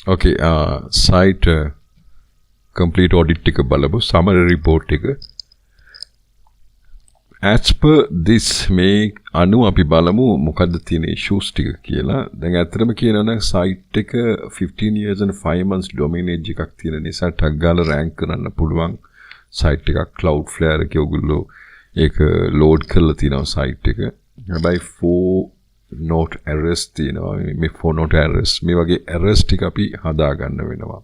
Okay, site complete audit එක බලමු. Summary report එක. As per this මේ අනු අපි බලමු මොකද්ද තියෙන issues ටික කියලා. දැන් ඇත්තටම කියනවා නම් site එක 15 years and 5 months domain age එකක් තියෙන නිසා tag ගාලා rank කරන්න පුළුවන් site එකක් Cloudflare එකේ ඔයගොල්ලෝ ඒක load කරලා තියෙනවා site එක. හැබැයි 4 note errors තියෙනවා. මේ 4 note errors මේ වගේ errors ටික අපි හදා ගන්න වෙනවා.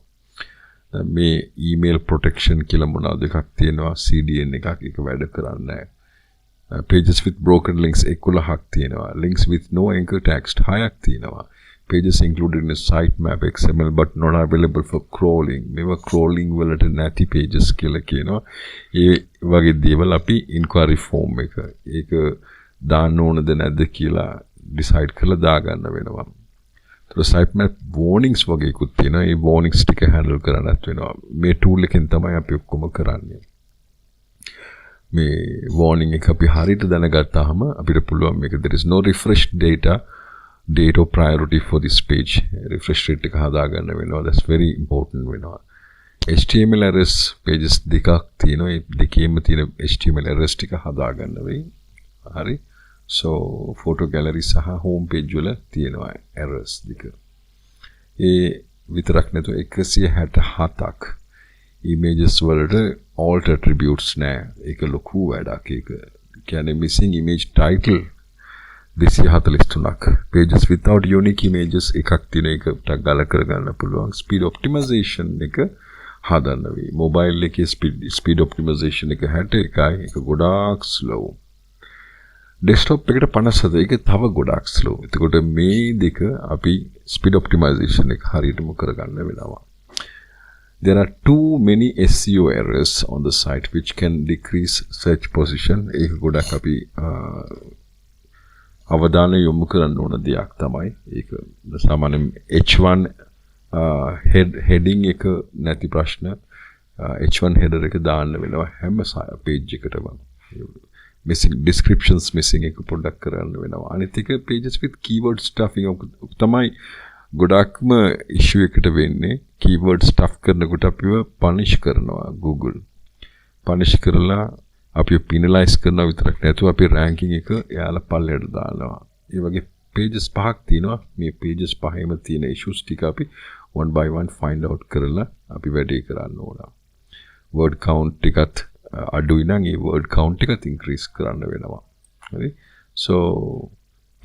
මේ email protection කියලා මොනවද එකක් තියෙනවා CDN එකක් ඒක වැඩ කරන්නේ නැහැ. Pages with broken links 11ක් තියෙනවා. Links with no anchor text 6ක් තියෙනවා. Pages included in a sitemap XML but not available for crawling. මේවා crawling වලට නැති pages කියලා කියනවා. ඒ වගේ දේවල් අපි inquiry form එක ඒක දාන්න ඕනද නැද්ද කියලා decide කරලා දාගන්න වෙනවා. ඒතර sitemap warnings වගේ එකක් තියෙනවා. ඒ warnings ටික handle කරන්නත් වෙනවා. මේ tool එකෙන් තමයි අපි ඔක්කොම කරන්නේ. මේ warning එක අපි හරියට දැනගත්තාම අපිට පුළුවන් මේක there is no refresh date or priority for this page refresh rate එක හදාගන්න වෙනවා. That's very important වෙනවා. HTML errors pages දෙකක් තියෙනවා. ඒ දෙකේම තියෙන HTML errors ටික හදාගන්න වෙයි. හරි. So photo gallery සහ home page වල තියෙනවා errors දෙක. ඒ විතරක් නැතුව 167ක් images වලට alt attributes නෑ. ඒක ලොකු වැඩක්. ඒක කියන්නේ missing image title 243ක්. pages without unique images එකක් තියෙන එක ටක් ගාලා කරගන්න පුළුවන්. speed optimization එක හදන්න වෙයි. mobile එකේ speed optimization එක 61යි. ඒක ගොඩාක් slow. desktop එකට 57 ඒක තව ගොඩාක් slow. එතකොට මේ දෙක අපි speed optimization එක හරියටම කරගන්න වෙනවා. There are too many SEO errors on the site which can decrease search position. ඒක ගොඩක් අපි අවධානය යොමු කරන්න ඕන දෙයක් තමයි. ඒක සාමාන්‍යයෙන් H1 heading එක නැති ප්‍රශ්න H1 header එක දාන්න වෙනවා හැම page එකටම. missing descriptions missing එක පොඩ්ඩක් කරන්න වෙනවා. අනිත් එක pages with keyword stuffing තමයි ගොඩක්ම issue එකට වෙන්නේ. keyword stuff කරනකොට අපිව punish කරනවා Google. punish කරලා අපිව penalize කරනවා විතරක් නැතුව අපේ ranking එක එයාලා පල්ලෙයට දානවා. ඒ වගේ pages පහක් තියෙනවා. මේ pages පහෙම තියෙන issues ටික අපි one by one find out කරලා අපි වැඩේ කරන්න ඕන. word count ටිකත් අඩුයි නම් ඒ word count ටිකත් increase කරන්න වෙනවා. හරි. So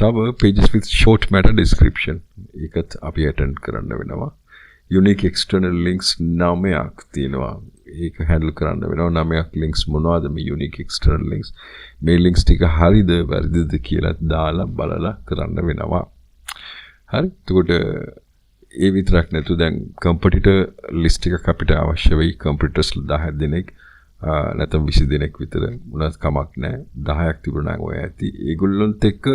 තව pages with short meta description ඒකත් අපි attend කරන්න වෙනවා. unique external links 9ක් තියෙනවා. ඒක handle කරන්න වෙනවා. 9ක් links මොනවද මේ unique external links? මේ links ටික හරිද වැරදිද කියලා දාලා බලලා කරන්න වෙනවා. හරි. එතකොට ඒ විතරක් නැතු දැන් competitor list එකක් අපිට අවශ්‍ය වෙයි. competitors 10 දෙනෙක් නැත්නම් 20 දෙනෙක් විතර මොනවත් කමක් නැහැ. 10ක් තිබුණා නම් ඔය ඇති. ඒගොල්ලොන්ත් එක්ක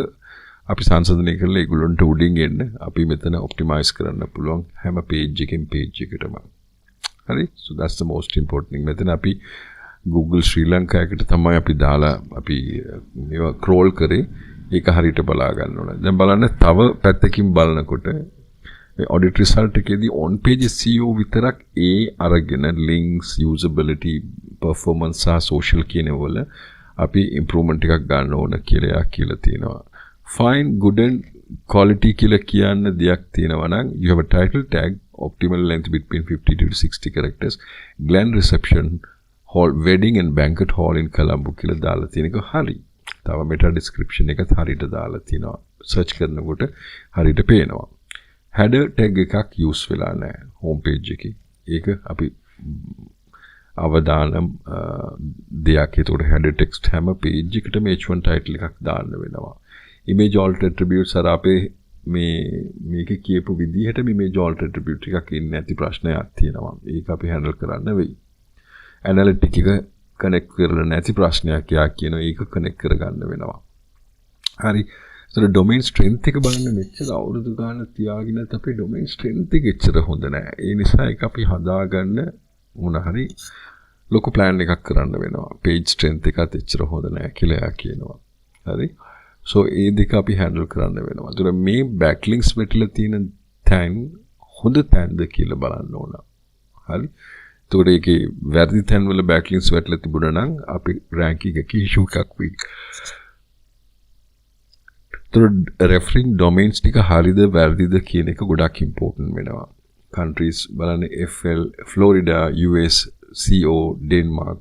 අපි සංසන්දනය කරලා ඒගොල්ලන්ට උඩින් එන්න අපි මෙතන ඔප්ටිමයිස් කරන්න පුළුවන් හැම page එකකින් page එකටම. හරි. So that's the most important thing. මෙතන අපි Google ශ්‍රී ලංකාවකට තමයි අපි දාලා අපි මේවා crawl කරේ. ඒක හරියට බලා ගන්න ඕන. දැන් බලන්න තව පැත්තකින් බලනකොට මේ audit result එකේදී on page SEO විතරක් ඒ අරගෙන links usability performance සහ social කියන වල අපි improvement එකක් ගන්න ඕන කියලා තියෙනවා. Find good and quality කියලා කියන්න දෙයක් තියෙනවා නම් you have a title tag optimal length between 50 to 60 characters Glen reception hall wedding and banquet hall in Colombo කියලා දාලා තියෙන එක හරි. තව meta description එකත් හරියට දාලා තියෙනවා. search කරනකොට හරියට පේනවා. header tag එකක් use වෙලා නැහැ home page එකේ. ඒක අපි අවදානම් දෙයක්. ඒතකොට header text හැම page එකටම H1 title එකක් දාන්න වෙනවා. image alt attributes අර අපේ මේකේ කියපු විදිහට image alt attribute එකක් ඉන්නේ නැති ප්‍රශ්නයක් තියෙනවා. ඒක අපි handle කරන්න වෙයි. analytic එක connect කරලා නැති ප්‍රශ්නයක් යා කියන ඒක connect කරගන්න වෙනවා. හරි. So domain strength එක බලන්න මෙච්චර අවුරුදු ගානක් තියාගෙනත් අපේ domain strength එක එච්චර හොඳ නැහැ. ඒ නිසා ඒක අපි හදාගන්න මොන හරි ලොකු plan එකක් කරන්න වෙනවා. page strength එකත් එච්චර හොඳ නැහැ කියලා කියනවා. හරි. So ඒ දෙක අපි handle කරන්න වෙනවා. ඒතර මේ backlinks වෙట్లా තියෙන තැන් හොඳ තැන්ද කියලා බලන්න ඕන. හරි. එතකොට ඒකේ වැරදි තැන්වල බෑක්ලින්ක්ස් වැටලා තිබුණා නම් අපි රෑන්කින් එකේ ඉෂුව එකක් වෙයි. එතකොට රෙෆරින් ඩොමේන්ස් ටික හරිද වැරදිද කියන එක ගොඩක් ඉම්පෝටන්ට් වෙනවා. countries බලන්න FL, Florida, US, CO, Denmark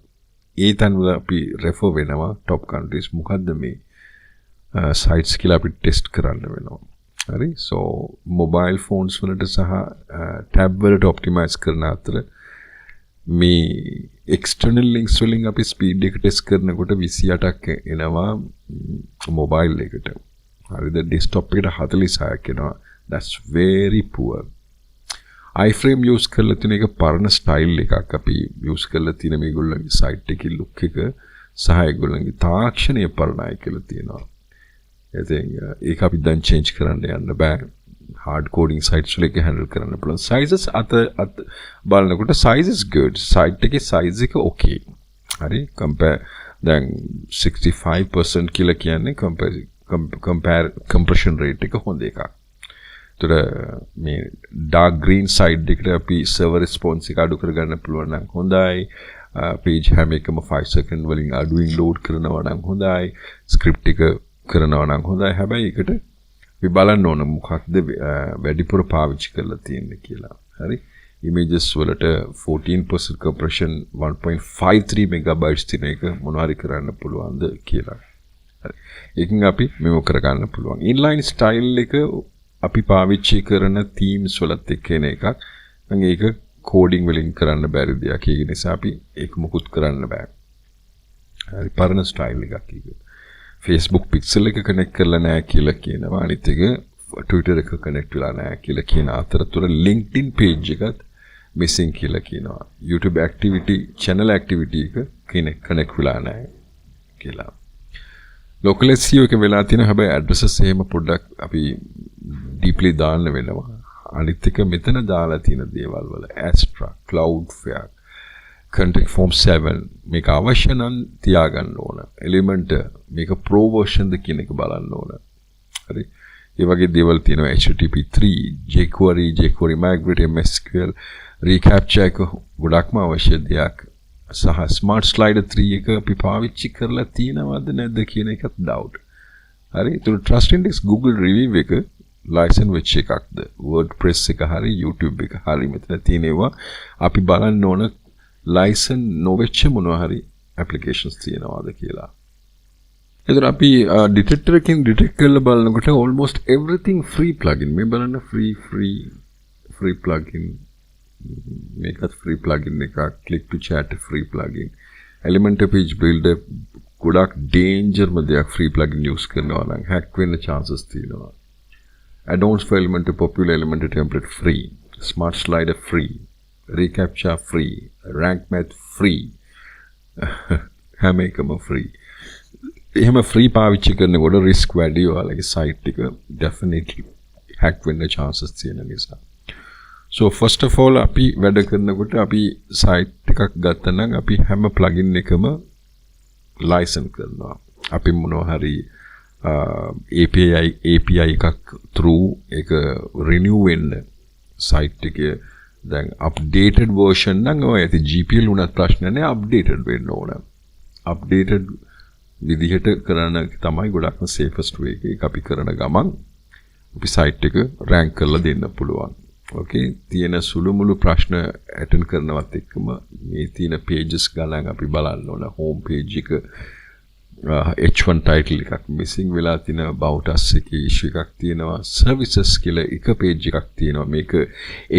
ඒ තැන්වල අපි රෙෆර් වෙනවා top countries මොකද්ද මේ sites කියලා අපි ටෙස්ට් කරන්න වෙනවා. හරි. so mobile phones වලට සහ tab වලට optimize කරන අතර මේ external links වලින් අපි speed එක ටෙස්ට් කරනකොට 28ක් එනවා mobile එකට. හරිද? desktop එකට 46ක් එනවා. that's very poor. iframe use කරලා තියෙන එක පරණ style එකක් අපි use කරලා තියෙන මේගොල්ලන්ගේ site එකේ look එක සහ ඒගොල්ලන්ගේ තාක්ෂණීය පරණයි කියලා තියෙනවා. ඉතින් ඒක අපි දැන් change කරන්න යන්න බෑ. hard coding sites වල එක handle කරන්න පුළුවන්. sizes අත බලනකොට size is good. site එකේ size එක okay. හරි compare දැන් 65% කියලා කියන්නේ compare compression rate එක හොඳ එකක්. ඒතර මේ dark green side එකට අපි server response එක අඩු කරගන්න පුළුවන් නම් හොඳයි. page හැම එකම 5 second වලින් අඩුවෙන් load කරනවා නම් හොඳයි. script එක කරනවා නම් හොඳයි. හැබැයි ඒකට අපි බලන්න ඕන මොකක්ද වැඩිපුර පාවිච්චි කරලා තියෙන්නේ කියලා. හරි. images වලට 14% compression 1.53 megabytes තියෙන එක මොනවා හරි කරන්න පුළුවන්ද කියලා. හරි. ඒකෙන් අපි මෙව කරගන්න පුළුවන්. inline style එක අපි පාවිච්චි කරන themes වලත් එක්ක එන එකක්. මම ඒක coding වලින් කරන්න බැරි දෙයක්. ඒක නිසා අපි ඒක මුකුත් කරන්න බෑ. හරි පරණ style එකක් ඒක. Facebook pixel එක connect කරලා නැහැ කියලා කියනවා. අනිත් එක Twitter එක connect වෙලා නැහැ කියලා කියන අතරතුර LinkedIn page එකත් missing කියලා කියනවා. YouTube activity channel activity එක connect වෙලා නැහැ කියලා. local SEO එක වෙලා තියෙන හැබැයි addresses එහෙම පොඩ්ඩක් අපි deeply දාන්න වෙනවා. අනිත් එක මෙතන දාලා තියෙන දේවල් වල Astra, Cloudflare, contact form 7 මේක අවශ්‍ය නම් තියාගන්න ඕන. element මේක pro version ද කියන එක බලන්න ඕන. හරි. ඒ වගේ දේවල් තියෙනවා HTTP3, jQuery migrate MSQL, reCAPTCHA එක ගොඩක්ම අවශ්‍ය දෙයක්. සහ smart slider 3 එක අපි පාවිච්චි කරලා තියෙනවද නැද්ද කියන එකත් doubt. හරි. ඒතර trust index Google review එක license වෙච්ච එකක්ද? WordPress එක හරි YouTube එක හරි මෙතන තියෙනවා. අපි බලන්න ඕන license නොවෙච්ච මොනවා හරි applications තියෙනවාද කියලා. එතකොට අපි detector එකකින් detect කරලා බලනකොට almost everything free plugin මේ බලන්න free plugin මේකත් free plugin එකක් click to chat free plugin Elementor page builder ගොඩක් danger දෙයක් free plugin use කරනවා නම් hack වෙන්න chances තියෙනවා. add-ons for Elementor popular Elementor template free, smart slider free, reCAPTCHA free, rank math free හැම එකම free. එහෙම free පාවිච්චි කරනකොට risk වැඩි ඔයාලගේ site එක definitely hack වෙන්න chances තියෙන නිසා. so first of all අපි වැඩ කරනකොට අපි site එකක් ගත්තා නම් අපි හැම plugin එකම license කරනවා. අපි මොනවා හරි API එකක් through එක renew වෙන්න site එකේ දැන් updated version නම් ඔය ඇති GPL උනත් ප්‍රශ්න නැහැ updated වෙන්න ඕන. updated විදිහට කරන තමයි ගොඩක්ම safest way එක අපි කරන ගමන් අපි site එක rank කරලා දෙන්න පුළුවන්. okay තියෙන සුළු මුළු ප්‍රශ්න attend කරනවත් එක්කම මේ තියෙන pages ගණන් අපි බලන්න ඕන. home page එක H1 title එකක් missing වෙලා තියෙන about us එකේ issue එකක් තියෙනවා. services කියලා එක page එකක් තියෙනවා. මේක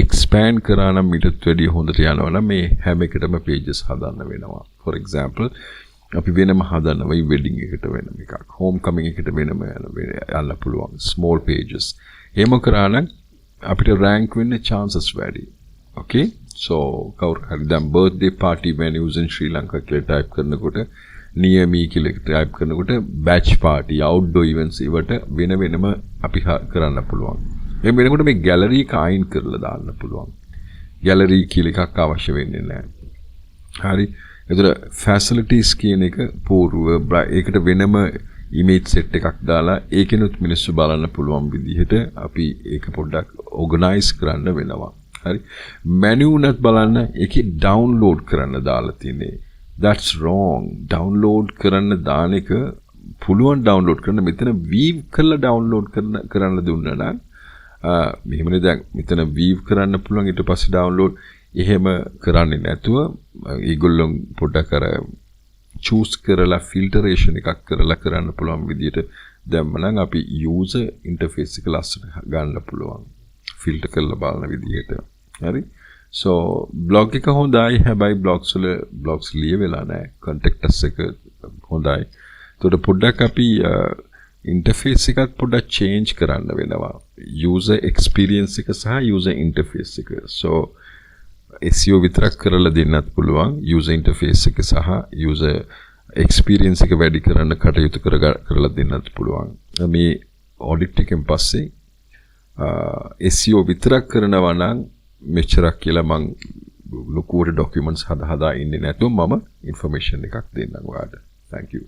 expand කරා නම් ඊටත් වැඩිය හොඳට යනවා නම් මේ හැම එකටම pages හදන්න වෙනවා. for example අපි වෙනම හදනවා wedding එකට වෙනම එකක්, homecoming එකට වෙනම යන්න පුළුවන් small pages. එහෙම කරා නම් අපිට rank වෙන්න chances වැඩි. okay so කවුරු හරි දැන් birthday party venues in Sri Lanka කියලා type කරනකොට near me කියලා type කරනකොට batch party outdoor events ඉවට වෙනම අපි කරන්න පුළුවන්. එහෙම වෙනකොට මේ gallery එක අයින් කරලා දාන්න පුළුවන්. gallery කියලා එකක් අවශ්‍ය වෙන්නේ නැහැ. හරි. ඒතර facilities කියන එක පූර්ව ඒකට වෙනම ඉමේජ් සෙට් එකක් දාලා ඒකෙනුත් මිනිස්සු බලන්න පුළුවන් විදිහට අපි ඒක පොඩ්ඩක් ඕගනයිස් කරන්න වෙනවා. හරි. මෙනු උනත් බලන්න ඒකේ ඩවුන්ලෝඩ් කරන්න දාලා තියෙන්නේ. That's wrong. ඩවුන්ලෝඩ් කරන්න දාන එක පුළුවන් ඩවුන්ලෝඩ් කරන්න මෙතන වීව් කරලා ඩවුන්ලෝඩ් කරන්න දුන්නා නම් මෙහෙමනේ දැන් මෙතන වීව් කරන්න පුළුවන් ඊට පස්සේ ඩවුන්ලෝඩ් එහෙම කරන්නේ නැතුව ඒගොල්ලෝ පොඩ්ඩක් අර choose කරලා filtration එකක් කරලා කරන්න පුළුවන් විදිහට දැම්මනම් අපි user interface එක ලස්සන ගන්න පුළුවන් filter කරලා බලන විදිහට. හරි. so blog එක හොඳයි හැබැයි blogs ලියවෙලා නැහැ. contact us එක හොඳයි. එතකොට පොඩ්ඩක් අපි interface එකත් පොඩ්ඩක් change කරන්න වෙනවා. user experience එක සහ user interface එක. so SEO විතරක් කරලා දෙන්නත් පුළුවන්. user interface එක සහ user experience එක වැඩි කරන්න කටයුතු කරලා දෙන්නත් පුළුවන්. මේ audit එකෙන් පස්සේ SEO විතරක් කරනවා නම් මෙච්චරක් කියලා මම ලොකුවට documents හදා ඉන්නේ නැතුව මම information එකක් දෙන්නම් ඔයාලට. thank you.